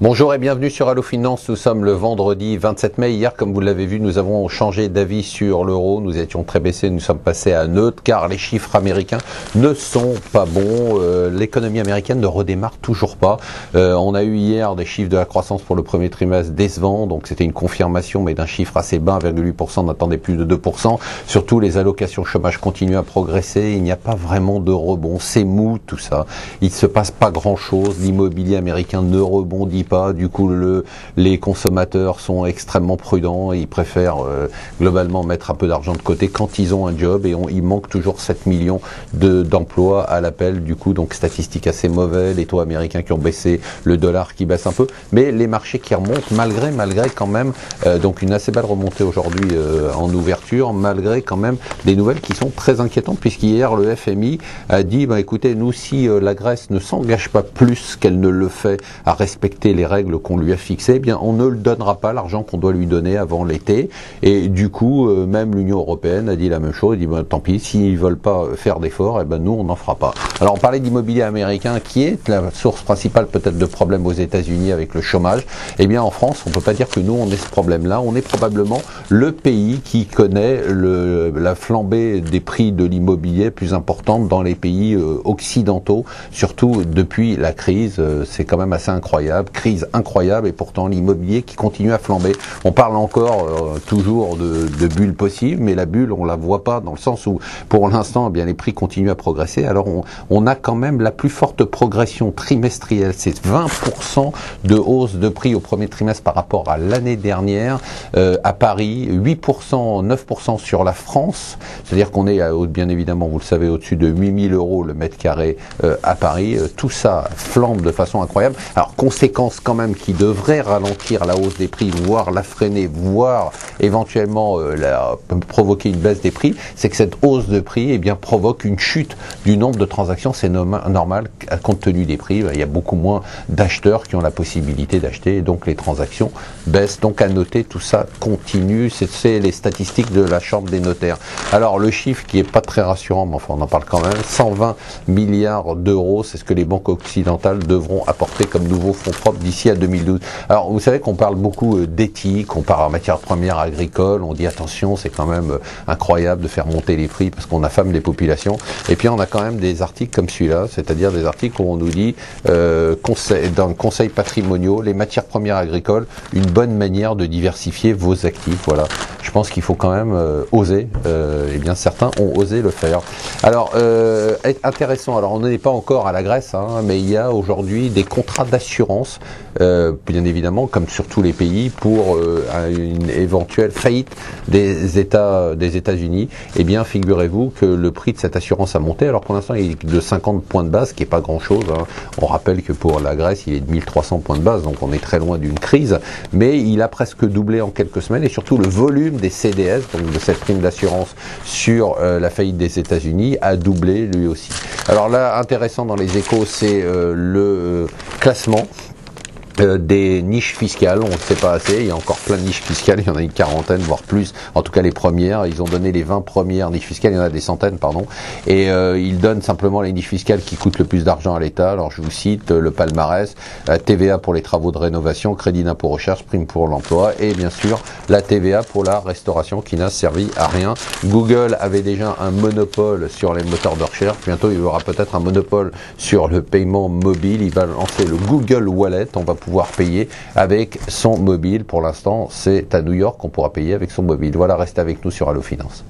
Bonjour et bienvenue sur Allo Finance. Nous sommes le vendredi 27 mai. Hier, comme vous l'avez vu, nous avons changé d'avis sur l'euro. Nous étions très baissés, nous sommes passés à neutre car les chiffres américains ne sont pas bons. L'économie américaine ne redémarre toujours pas. On a eu hier des chiffres de la croissance pour le premier trimestre décevants. Donc c'était une confirmation, mais d'un chiffre assez bas, 1,8%. On attendait plus de 2%. Surtout, les allocations chômage continuent à progresser. Il n'y a pas vraiment de rebond. C'est mou tout ça. Il ne se passe pas grand-chose. L'immobilier américain ne rebondit pas. Du coup, les consommateurs sont extrêmement prudents et ils préfèrent globalement mettre un peu d'argent de côté quand ils ont un job, et il manque toujours 7 millions d'emplois à l'appel. Du coup, donc statistiques assez mauvaises, les taux américains qui ont baissé, le dollar qui baisse un peu, mais les marchés qui remontent malgré quand même donc une assez belle remontée aujourd'hui en ouverture, malgré quand même des nouvelles qui sont très inquiétantes, puisqu'hier le FMI a dit écoutez, nous, si la Grèce ne s'engage pas plus qu'elle ne le fait à respecter les règles qu'on lui a fixées, eh bien on ne le donnera pas l'argent qu'on doit lui donner avant l'été. Et du coup, même l'Union européenne a dit la même chose. Elle dit tant pis, s'ils veulent pas faire d'efforts, eh ben nous on n'en fera pas. Alors on parlait d'immobilier américain, qui est la source principale peut-être de problèmes aux États-Unis avec le chômage. Eh bien en France, on peut pas dire que nous on ait ce problème-là. On est probablement le pays qui connaît la flambée des prix de l'immobilier plus importante dans les pays occidentaux, surtout depuis la crise. C'est quand même assez incroyable. Crise incroyable, et pourtant l'immobilier qui continue à flamber. On parle encore toujours de bulle possible, mais la bulle on la voit pas, dans le sens où pour l'instant les prix continuent à progresser. Alors on a quand même la plus forte progression trimestrielle, c'est 20% de hausse de prix au premier trimestre par rapport à l'année dernière à Paris, 8%, 9% sur la France, c'est-à-dire qu'on est bien évidemment, vous le savez, au-dessus de 8 000 € le mètre carré à Paris. Tout ça flambe de façon incroyable. Alors conséquence quand même qui devrait ralentir la hausse des prix, voire la freiner, voire éventuellement provoquer une baisse des prix, c'est que cette hausse de prix provoque une chute du nombre de transactions. C'est normal, compte tenu des prix, il y a beaucoup moins d'acheteurs qui ont la possibilité d'acheter, et donc les transactions baissent. Donc à noter, tout ça continue, c'est les statistiques de la Chambre des notaires. Alors le chiffre qui est pas très rassurant, mais enfin on en parle quand même, 120 milliards d'euros, c'est ce que les banques occidentales devront apporter comme nouveaux fonds propres d'ici à 2012. Alors vous savez qu'on parle beaucoup d'éthique, on parle en matière première agricole, on dit attention, c'est quand même incroyable de faire monter les prix parce qu'on affame les populations. Et puis on a quand même des articles comme celui-là, c'est-à-dire des articles où on nous dit dans le conseil patrimoniaux, les matières premières agricoles, une bonne manière de diversifier vos actifs. Voilà, je pense qu'il faut quand même oser, et bien certains ont osé le faire. Alors intéressant, alors on n'est pas encore à la Grèce, mais il y a aujourd'hui des contrats d'assurance, bien évidemment, comme sur tous les pays, pour une éventuelle faillite des États-Unis. Eh bien, figurez-vous que le prix de cette assurance a monté. Alors pour l'instant, il est de 50 points de base, ce qui n'est pas grand-chose. On rappelle que pour la Grèce, il est de 1300 points de base, donc on est très loin d'une crise. Mais il a presque doublé en quelques semaines, et surtout le volume des CDS, donc de cette prime d'assurance sur la faillite des États-Unis, a doublé lui aussi. Alors là, intéressant dans les Échos, c'est le classement des niches fiscales. On ne sait pas assez, il y a encore plein de niches fiscales, il y en a une quarantaine voire plus, en tout cas les premières. Ils ont donné les 20 premières niches fiscales, il y en a des centaines pardon, et ils donnent simplement les niches fiscales qui coûtent le plus d'argent à l'État. Alors je vous cite le palmarès: TVA pour les travaux de rénovation, crédit d'impôt recherche, prime pour l'emploi, et bien sûr la TVA pour la restauration qui n'a servi à rien. Google avait déjà un monopole sur les moteurs de recherche, bientôt il y aura peut-être un monopole sur le paiement mobile. Il va lancer le Google Wallet, on va pouvoir payer avec son mobile. Pour l'instant, c'est à New York qu'on pourra payer avec son mobile. Voilà, restez avec nous sur Allo Finance.